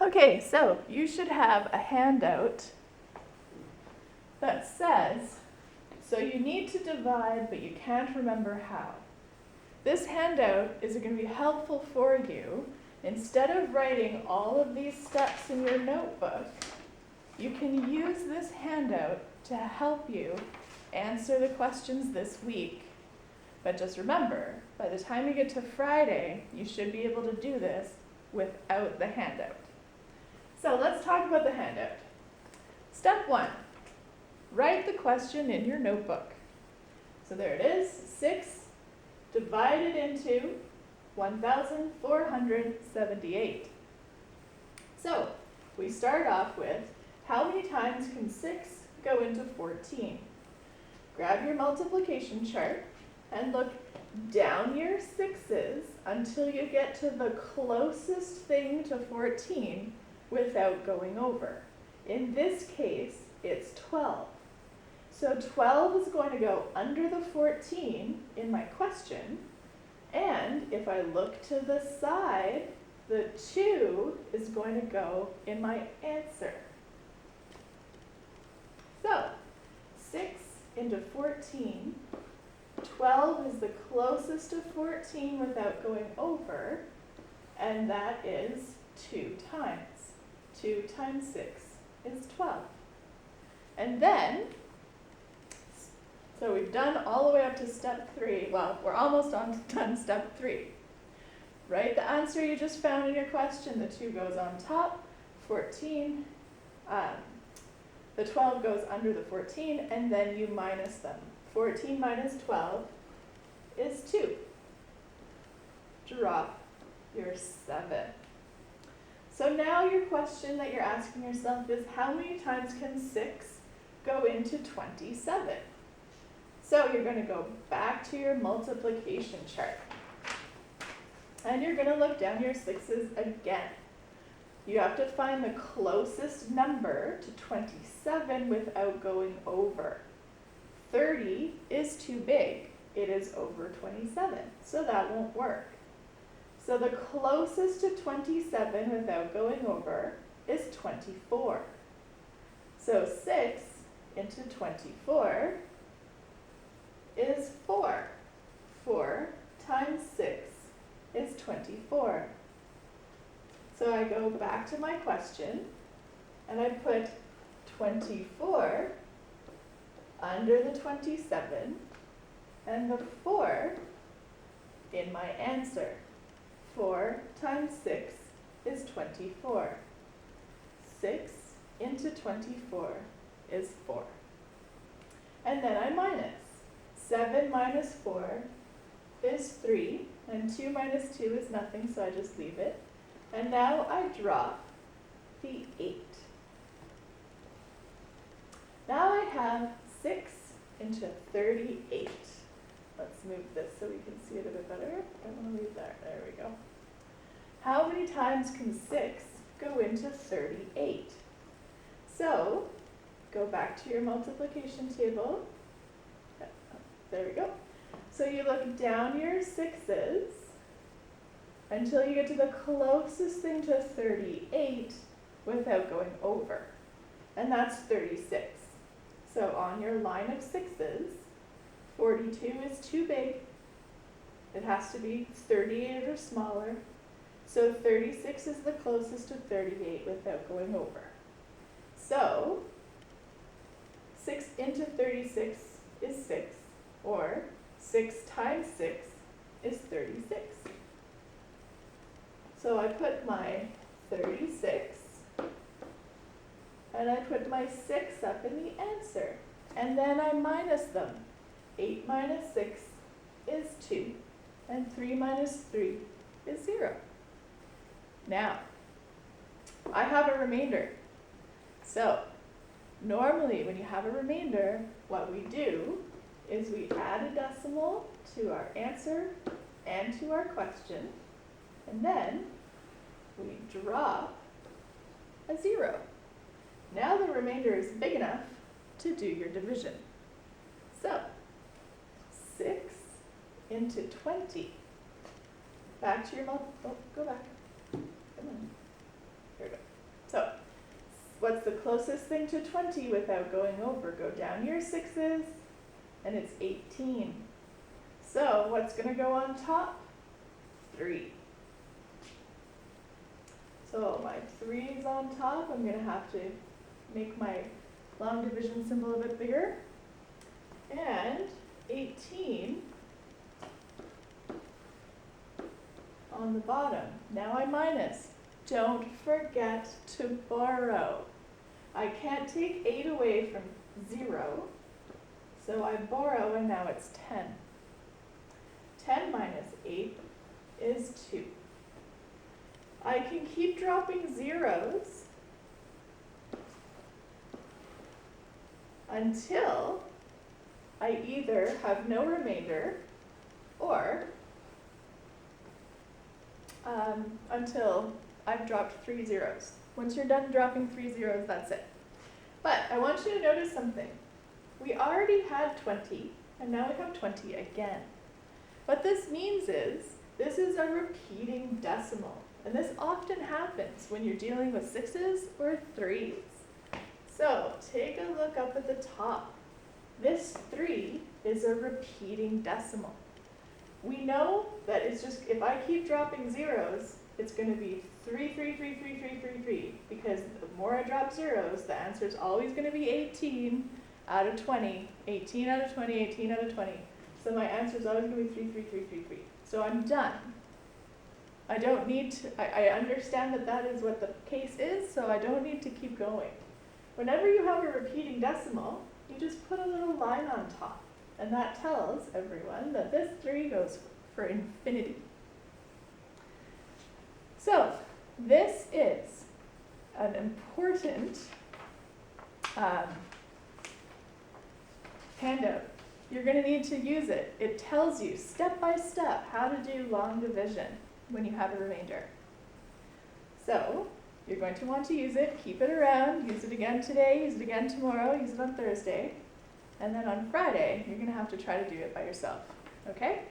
Okay, so you should have a handout that says, so you need to divide, but you can't remember how. This handout is going to be helpful for you. Instead of writing all of these steps in your notebook, you can use this handout to help you answer the questions this week. But just remember, by the time you get to Friday, you should be able to do this without the handout. So let's talk about the handout. Step 1, write the question in your notebook. So there it is, 6 divided into 1,478. So we start off with, how many times can 6 go into 14? Grab your multiplication chart and look down your 6's until you get to the closest thing to 14 without going over. In this case, it's 12. So 12 is going to go under the 14 in my question, and if I look to the side, the 2 is going to go in my answer. So 6 into 14, 12 is the closest to 14 without going over, and that is 2 times. 2 times 6 is 12. And then, so we've done all the way up to step 3. Well, we're almost done step 3. Write the answer you just found in your question. The 2 goes on top, 14. The 12 goes under the 14, and then you minus them. 14 minus 12 is 2. Drop your 7. So now your question that you're asking yourself is, how many times can 6 go into 27? So you're going to go back to your multiplication chart. And you're going to look down your 6's again. You have to find the closest number to 27 without going over. 30 is too big. It is over 27, so that won't work. So the closest to 27 without going over is 24. So 6 into 24 is 4. 4 times 6 is 24. So I go back to my question, and I put 24 under the 27, and the 4 in my answer. 4 times 6 is 24. 6 into 24 is 4. And then I minus. 7 minus 4 is 3, and 2 minus 2 is nothing, so I just leave it. And now I drop the 8. Now I have 6 into 38. Let's move this so we can see it a bit better. I want to leave that. There we go. How many times can 6 go into 38? So go back to your multiplication table. There we go. So you look down your 6's until you get to the closest thing to 38 without going over. And that's 36. So on your line of 6's, 42 is too big. It has to be 38 or smaller. So 36 is the closest to 38 without going over. So 6 into 36 is 6, or 6 times 6 is 36. So I put my 36, and I put my 6 up in the answer, and then I minus them. 8 minus 6 is 2, and 3 minus 3 is 0. Now, I have a remainder. So, normally when you have a remainder, what we do is we add a decimal to our answer and to our question, and then we drop a 0. Now the remainder is big enough to do your division. So, 6 into 20. Back to your go back. Come on. Here we go. the closest thing to 20 without going over? Go down your 6's, and it's 18. So what's going to go on top? 3. So my 3 is on top. I'm going to have to make my long division symbol a bit bigger. And 18 on the bottom. Now I minus. Don't forget to borrow. I can't take 8 away from 0, so I borrow, and now it's 10. 10 minus 8 is 2. I can keep dropping zeros until I either have no remainder or until I've dropped 3 zeros. Once you're done dropping 3 zeros, that's it. But I want you to notice something. We already had 20, and now we have 20 again. What this means is, this is a repeating decimal. And this often happens when you're dealing with 6's or 3's. So take a look up at the top. This 3 is a repeating decimal. We know that it's just, if I keep dropping zeros, it's going to be 3, 3, 3, 3, 3, 3, 3, because the more I drop zeros, the answer is always going to be 18 out of 20, 18 out of 20, 18 out of 20. So my answer is always going to be 3, 3, 3, 3, 3. So I'm done. I don't need to, I understand that that is what the case is, so I don't need to keep going. Whenever you have a repeating decimal, you just put a little line on top. And that tells everyone that this 3 goes for infinity. So this is an important handout. You're going to need to use it. It tells you step by step how to do long division when you have a remainder. So you're going to want to use it, keep it around, use it again today, use it again tomorrow, use it on Thursday. And then on Friday, you're going to have to try to do it by yourself, okay?